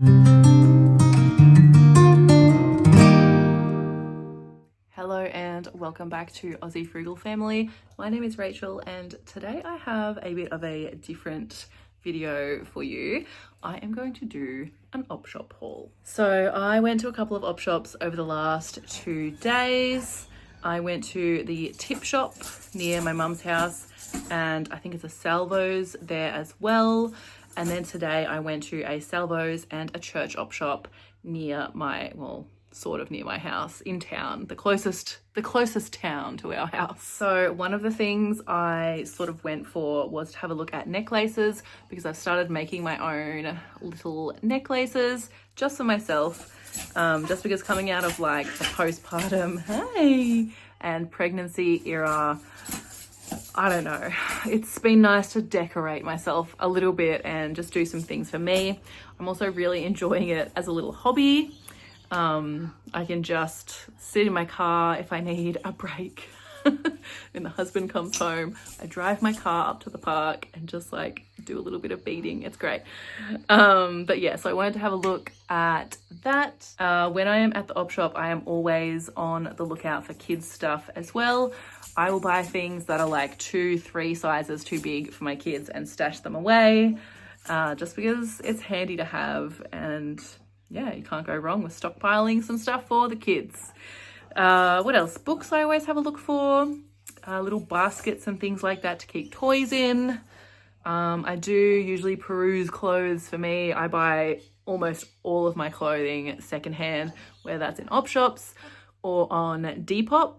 Hello and welcome back to Aussie Frugal Family. My name is Rachel and today I have a bit of a different video for you. I am going to do an op shop haul. So I went to a couple of op shops over the last 2 days. I went to the tip shop near my mum's house and I think it's a Salvos there as well. And then today I went to a Salvos and a church op shop near my, well, sort of near my house in town, the closest town to our house. So one of the things I sort of went for was to have a look at necklaces because I've started making my own little necklaces just for myself, just because coming out of like the postpartum and pregnancy era, I don't know, it's been nice to decorate myself a little bit and just do some things for me. I'm also really enjoying it as a little hobby. I can just sit in my car if I need a break. When the husband comes home, I drive my car up to the park and just like do a little bit of beading. It's great. But yeah, so I wanted to have a look at that. When I am at the op shop, I am always on the lookout for kids stuff as well. I will buy things that are like 2-3 sizes too big for my kids and stash them away, just because it's handy to have, and yeah, you can't go wrong with stockpiling some stuff for the kids. What else? Books I always have a look for. Little baskets and things like that to keep toys in. I do usually peruse clothes. For me, I buy almost all of my clothing secondhand, whether that's in op shops or on Depop.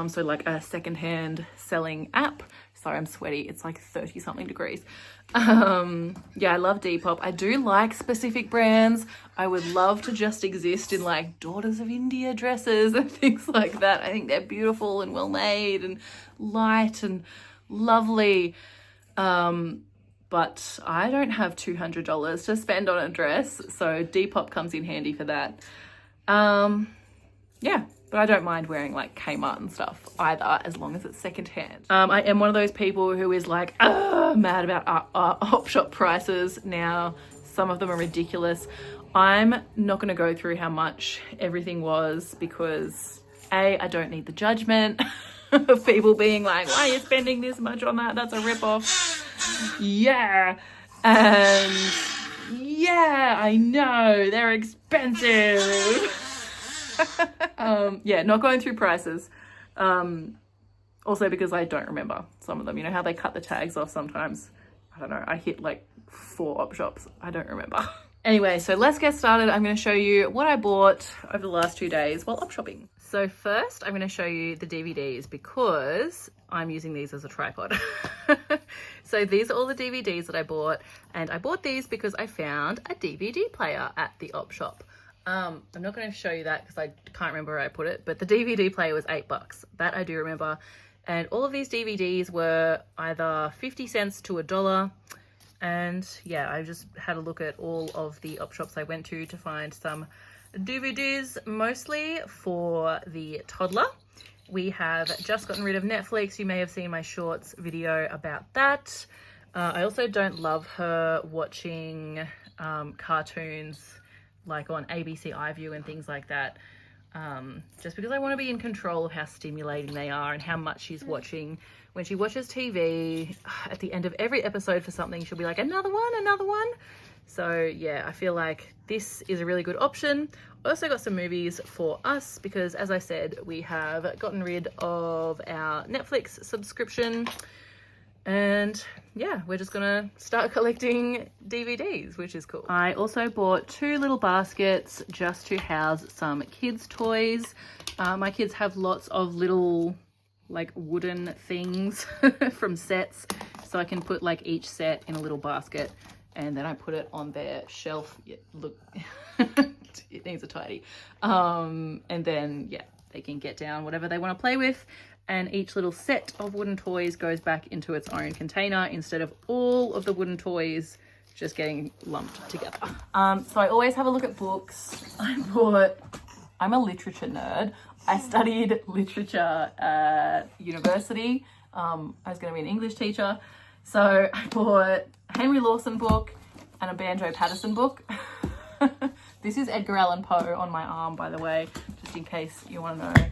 So like a secondhand selling app. Sorry, I'm sweaty. It's like 30 something degrees. Yeah, I love Depop. I do like specific brands. I would love to just exist in like Daughters of India dresses and things like that. I think they're beautiful and well made and light and lovely. But I don't have $200 to spend on a dress, so Depop comes in handy for that. Yeah, but I don't mind wearing like Kmart and stuff either, as long as it's secondhand. I am one of those people who is like mad about op shop prices now. Some of them are ridiculous. I'm not going to go through how much everything was because I don't need the judgment of people being like, why are you spending this much on that? That's a ripoff. Yeah. And yeah, I know they're expensive. Yeah, not going through prices. Also because I don't remember some of them. You know how they cut the tags off sometimes? I don't know. I hit like 4 op shops. I don't remember. Anyway, so let's get started. I'm going to show you what I bought over the last 2 days while op shopping. So first, I'm going to show you the DVDs because I'm using these as a tripod. So these are all the DVDs that I bought, and I bought these because I found a DVD player at the op shop. I'm not going to show you that because I can't remember where I put it, but the DVD player was $8. That I do remember. And all of these DVDs were either 50 cents to $1. And yeah, I just had a look at all of the op shops I went to find some DVDs, mostly for the toddler. We have just gotten rid of Netflix. You may have seen my shorts video about that. I also don't love her watching cartoons like on ABC iView and things like that, just because I want to be in control of how stimulating they are and how much she's watching. When she watches TV, at the end of every episode for something, she'll be like, another one. So yeah, I feel like this is a really good option. I also got some movies for us because, as I said, we have gotten rid of our Netflix subscription. And yeah, we're just gonna start collecting DVDs, which is cool. I also bought 2 little baskets just to house some kids' toys. My kids have lots of little like wooden things from sets, so I can put like each set in a little basket and then I put it on their shelf. Yeah, look, it needs a tidy. And then yeah, they can get down whatever they want to play with. And each little set of wooden toys goes back into its own container instead of all of the wooden toys just getting lumped together. So I always have a look at books. I'm a literature nerd. I studied literature at university. I was going to be an English teacher. So I bought a Henry Lawson book and a Banjo Paterson book. This is Edgar Allan Poe on my arm, by the way, just in case you want to know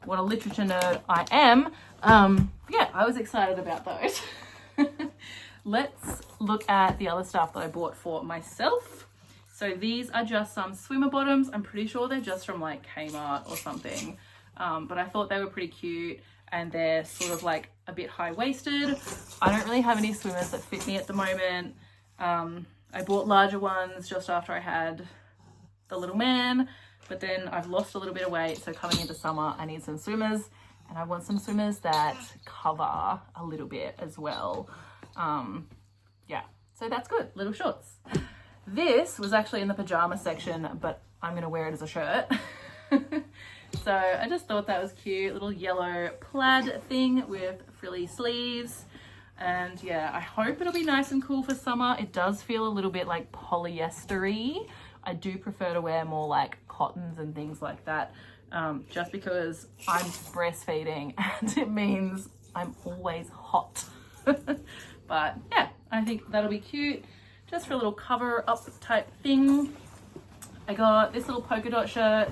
what a literature nerd I am. Yeah, I was excited about those. Let's look at the other stuff that I bought for myself. So these are just some swimmer bottoms. I'm pretty sure they're just from like Kmart or something. But I thought they were pretty cute, and they're sort of like a bit high-waisted. I don't really have any swimmers that fit me at the moment. I bought larger ones just after I had the little man, but then I've lost a little bit of weight, so coming into summer I need some swimmers, and I want some swimmers that cover a little bit as well. Yeah, so that's good. Little shorts. This was actually in the pajama section, but I'm gonna wear it as a shirt. So I just thought that was cute. Little yellow plaid thing with frilly sleeves. And yeah, I hope it'll be nice and cool for summer. It does feel a little bit like polyester-y. I do prefer to wear more like cottons and things like that, just because I'm breastfeeding and it means I'm always hot. But yeah, I think that'll be cute, just for a little cover up type thing. I got this little polka dot shirt,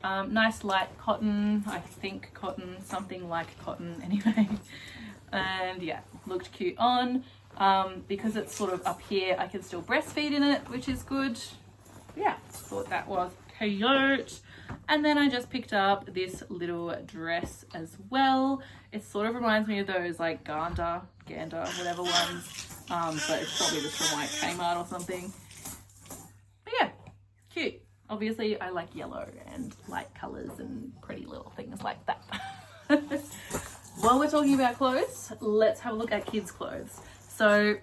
nice light cotton, I think cotton, something like cotton anyway. And yeah, looked cute on. Because it's sort of up here, I can still breastfeed in it, which is good. Yeah, thought that was cute. And then I just picked up this little dress as well. It sort of reminds me of those like gander, whatever ones. But it's probably just from like Kmart or something. But yeah, cute. Obviously I like yellow and light colors and pretty little things like that. While we're talking about clothes, let's have a look at kids' clothes. So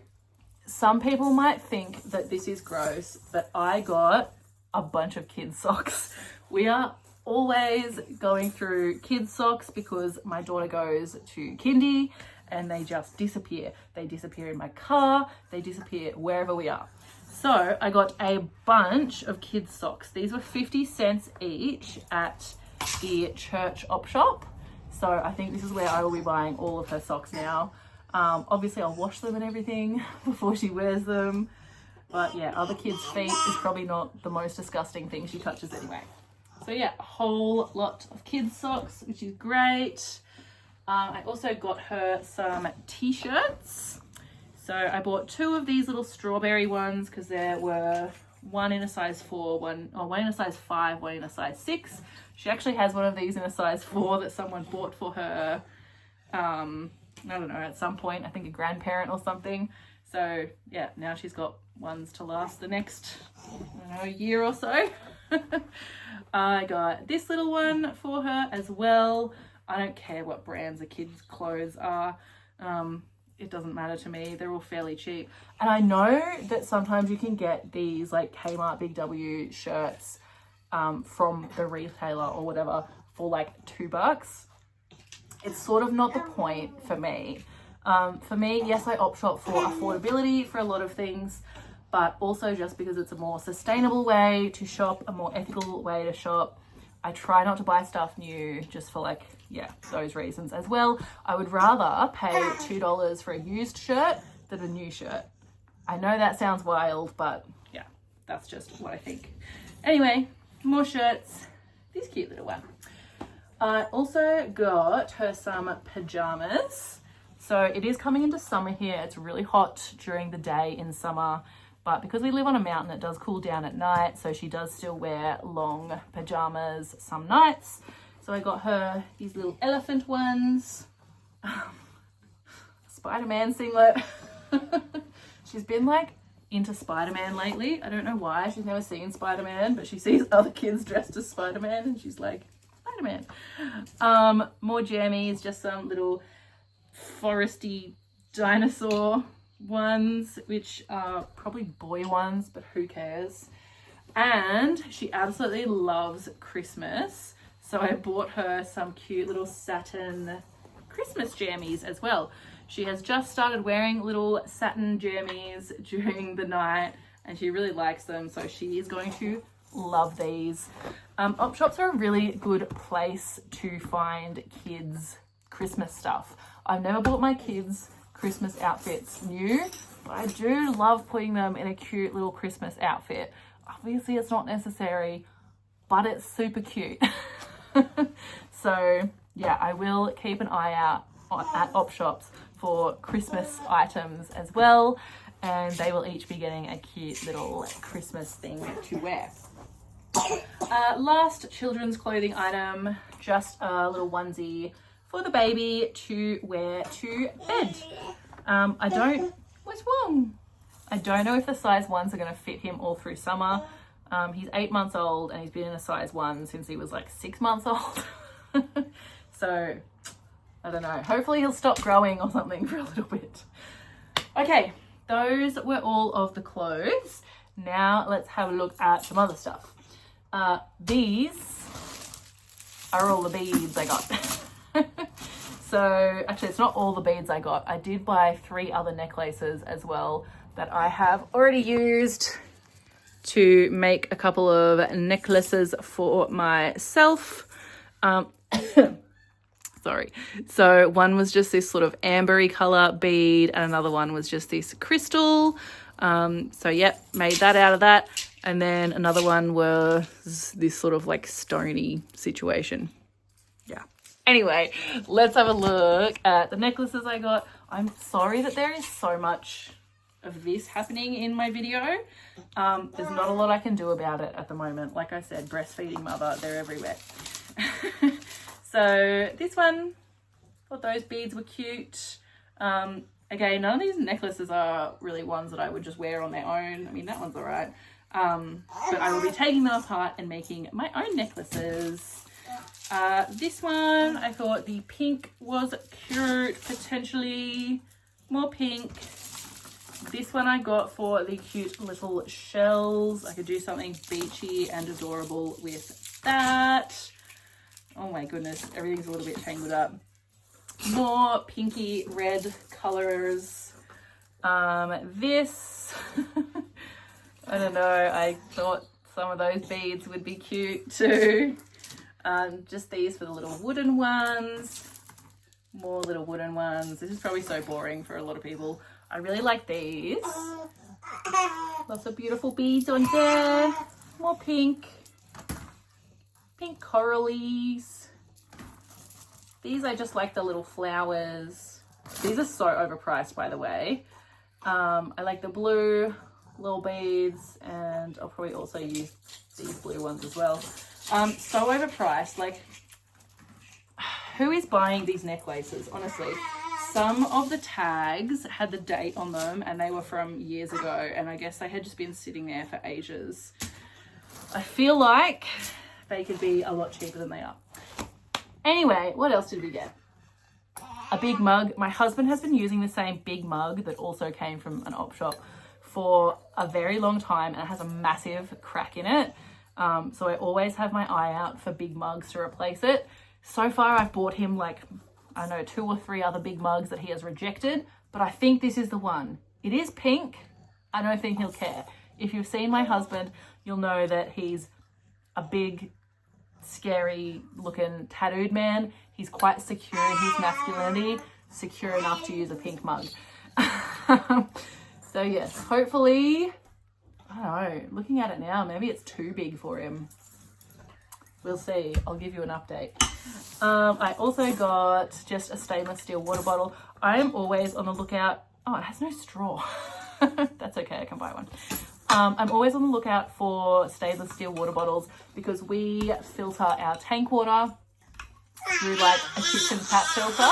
some people might think that this is gross, but I got a bunch of kids' socks. We are always going through kids' socks because my daughter goes to kindy and they just disappear. They disappear in my car, they disappear wherever we are. So I got a bunch of kids' socks. These were 50 cents each at the church op shop. So I think this is where I will be buying all of her socks now. Obviously I'll wash them and everything before she wears them. But yeah, other kids' feet is probably not the most disgusting thing she touches anyway. So yeah, a whole lot of kids' socks, which is great. I also got her some t-shirts. So I bought 2 of these little strawberry ones because there were one in a size 4, one in a size 5, one in a size 6. She actually has one of these in a size 4 that someone bought for her, I don't know, at some point, I think a grandparent or something. So yeah, now she's got ones to last the next, I don't know, year or so. I got this little one for her as well. I don't care what brands of kids' clothes are. It doesn't matter to me. They're all fairly cheap. And I know that sometimes you can get these like Kmart Big W shirts from the retailer or whatever for like $2. It's sort of not the point for me. For me, yes, I opt shop for affordability for a lot of things, but also just because it's a more sustainable way to shop, a more ethical way to shop. I try not to buy stuff new just for like, yeah, those reasons as well. I would rather pay $2 for a used shirt than a new shirt. I know that sounds wild, but yeah, that's just what I think. Anyway, more shirts. This cute little one. I also got her some pajamas. So it is coming into summer here. It's really hot during the day in summer, but because we live on a mountain, it does cool down at night. So she does still wear long pajamas some nights. So I got her these little elephant ones. Spider-Man singlet. She's been like into Spider-Man lately. I don't know why. She's never seen Spider-Man, but she sees other kids dressed as Spider-Man and she's like, Spider-Man. More jammies, just some little foresty dinosaur ones, which are probably boy ones, but who cares. And she absolutely loves Christmas, so I bought her some cute little satin Christmas jammies as well. She has just started wearing little satin jammies during the night and she really likes them, so she is going to love these. Op shops are a really good place to find kids Christmas stuff. I've never bought my kids Christmas outfits new, but I do love putting them in a cute little Christmas outfit. obviously it's not necessary, but it's super cute. So yeah, I will keep an eye out at op shops for Christmas items as well, and they will each be getting a cute little Christmas thing to wear. Last children's clothing item, just a little onesie for the baby to wear to bed. What's wrong? I don't know if the size 1s are going to fit him all through summer. He's 8 months old and he's been in a size 1 since he was like 6 months old. So I don't know, hopefully he'll stop growing or something for a little bit. Okay, those were all of the clothes. Now let's have a look at some other stuff. These are all the beads I got. So actually it's not all the beads I got. I did buy 3 other necklaces as well that I have already used to make a couple of necklaces for myself. Sorry. So one was just this sort of ambery color bead and another one was just this crystal. So yep, made that out of that. And then another one was this sort of like stony situation. Yeah. Anyway, let's have a look at the necklaces I got. I'm sorry that there is so much of this happening in my video. There's not a lot I can do about it at the moment. Like I said, breastfeeding mother, they're everywhere. So this one, thought those beads were cute. Again, none of these necklaces are really ones that I would just wear on their own. I mean, that one's all right. But I will be taking them apart and making my own necklaces. This one, I thought the pink was cute, potentially more pink. This one I got for the cute little shells. I could do something beachy and adorable with that. Oh my goodness, everything's a little bit tangled up. More pinky red colors. This, I don't know, I thought some of those beads would be cute too. Just these for the little wooden ones. More little wooden ones. This is probably so boring for a lot of people. I really like these. Lots of beautiful beads on there. More pink. Pink coralies. These I just like the little flowers. These are so overpriced, by the way. I like the blue little beads, and I'll probably also use these blue ones as well. So overpriced. Like, who is buying these necklaces, honestly? Some of the tags had the date on them and they were from years ago, and I guess they had just been sitting there for ages. I feel like they could be a lot cheaper than they are. Anyway, what else did we get? A big mug. My husband has been using the same big mug that also came from an op shop for a very long time, and it has a massive crack in it. So I always have my eye out for big mugs to replace it. So far I've bought him like, I don't know, 2 or 3 other big mugs that he has rejected, but I think this is the one. It is pink. I don't think he'll care. If you've seen my husband, you'll know that he's a big, scary looking tattooed man. He's quite secure in his masculinity, secure enough to use a pink mug. So yes, hopefully, I don't know, looking at it now, maybe it's too big for him. We'll see. I'll give you an update. I also got just a stainless steel water bottle. I am always on the lookout. Oh, it has no straw. That's okay, I can buy one. I'm always on the lookout for stainless steel water bottles because we filter our tank water through like a kitchen tap filter.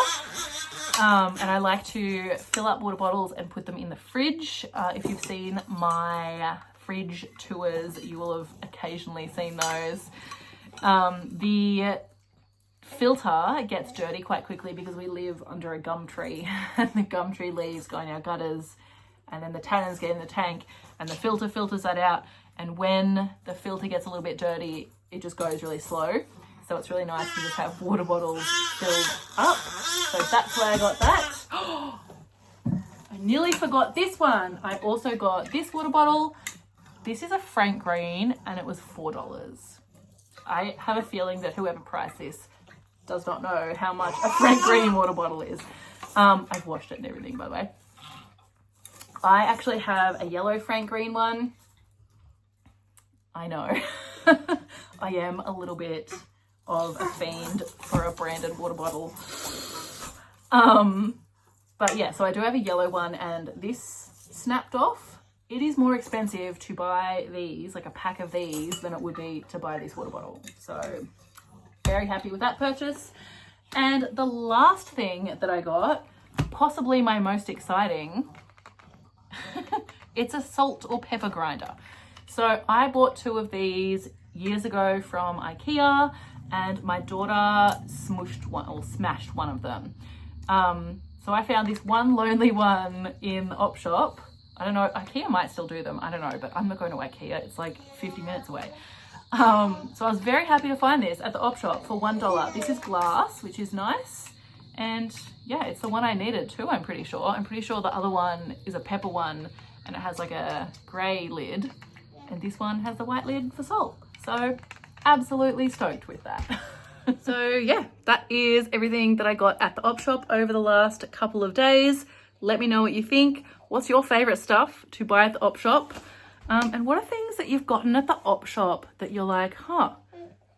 And I like to fill up water bottles and put them in the fridge. If you've seen my fridge tours, you will have occasionally seen those. The filter gets dirty quite quickly because we live under a gum tree and the gum tree leaves go in our gutters, and then the tannins get in the tank and the filter filters that out, and when the filter gets a little bit dirty it just goes really slow. So it's really nice to just have water bottles filled up. So that's why I got that. I nearly forgot this one. I also got this water bottle. This is a Frank Green and it was $4. I have a feeling that whoever priced this does not know how much a Frank Green water bottle is. I've washed it and everything, by the way. I actually have a yellow Frank Green one. I know. I am a little bit of a fiend for a branded water bottle. But yeah, so I do have a yellow one, and this snapped off. It is more expensive to buy these, like a pack of these, than it would be to buy this water bottle. So very happy with that purchase. And the last thing that I got, possibly my most exciting, it's a salt or pepper grinder. So I bought 2 of these years ago from IKEA, and my daughter smashed one of them. So I found this one lonely one in the op shop. I don't know, IKEA might still do them, I don't know, but I'm not going to IKEA, it's like 50 minutes away. So I was very happy to find this at the op shop for $1. This is glass, which is nice. And yeah, it's the one I needed too, I'm pretty sure. I'm pretty sure the other one is a pepper one, and it has like a grey lid. And this one has the white lid for salt. So absolutely stoked with that. So yeah, that is everything that I got at the op shop over the last couple of days. Let me know what you think. What's your favorite stuff to buy at the op shop? And what are things that you've gotten at the op shop that you're like, huh,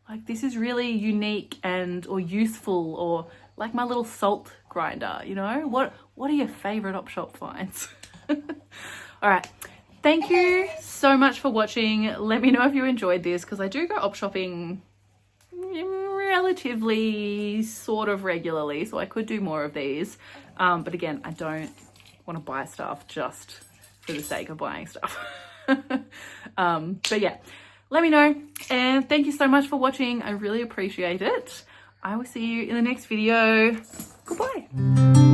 like this is really unique and or useful, or like my little salt grinder, you know? What are your favorite op shop finds? All right. Thank you so much for watching. Let me know if you enjoyed this, because I do go op shopping relatively sort of regularly, so I could do more of these. But again, I don't want to buy stuff just for the sake of buying stuff. But yeah, let me know. And thank you so much for watching. I really appreciate it. I will see you in the next video. Goodbye.